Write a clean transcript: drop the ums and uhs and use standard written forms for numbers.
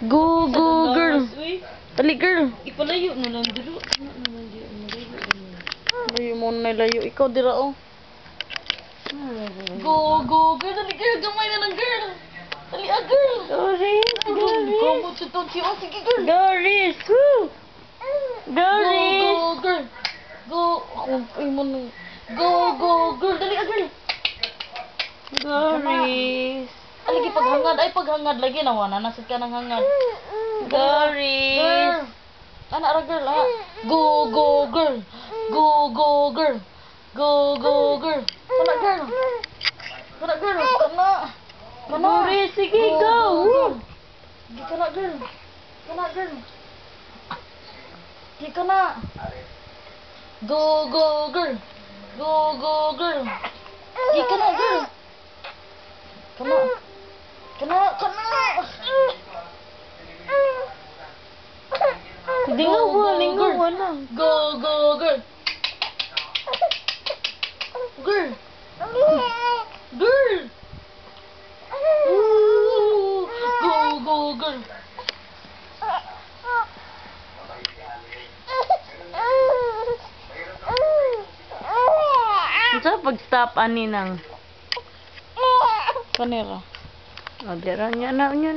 Go, go, girl. Dali, girl. Ipalayo na lang dito. Layo mo na layo. Ikaw dira, oh. Go, go, girl. Dali, girl. Gamay na lang, girl. Dali, girl. Doris, Doris. Kamot si Tonsi. Oh, sige, girl. Doris, woo. Doris. Go, girl. Go. Ay mo na. Go, go, girl. Dali, girl. Doris. Ay, lagi paghangad. Ay, paghangad lagi. Nawana. Nasad ka ng hangad. Doris. Girl. Anak ra, girl, ha? Go, go, girl. Go, go, girl. Go, go, girl. Kana, girl. Kana, girl. Kana. Kana. Doris, sige, go. Woo. Di kana, girl. Kana, girl. Di kana. Go, go, girl. Go, go, girl. Di kana, girl. Kana. Kana, kana. Lingaw mo, lingaw mo na. Go, go, girl. Girl. Girl. Ooh. Go, go, girl. Sa pag-stop ani nang Kanira. dira nya na nya.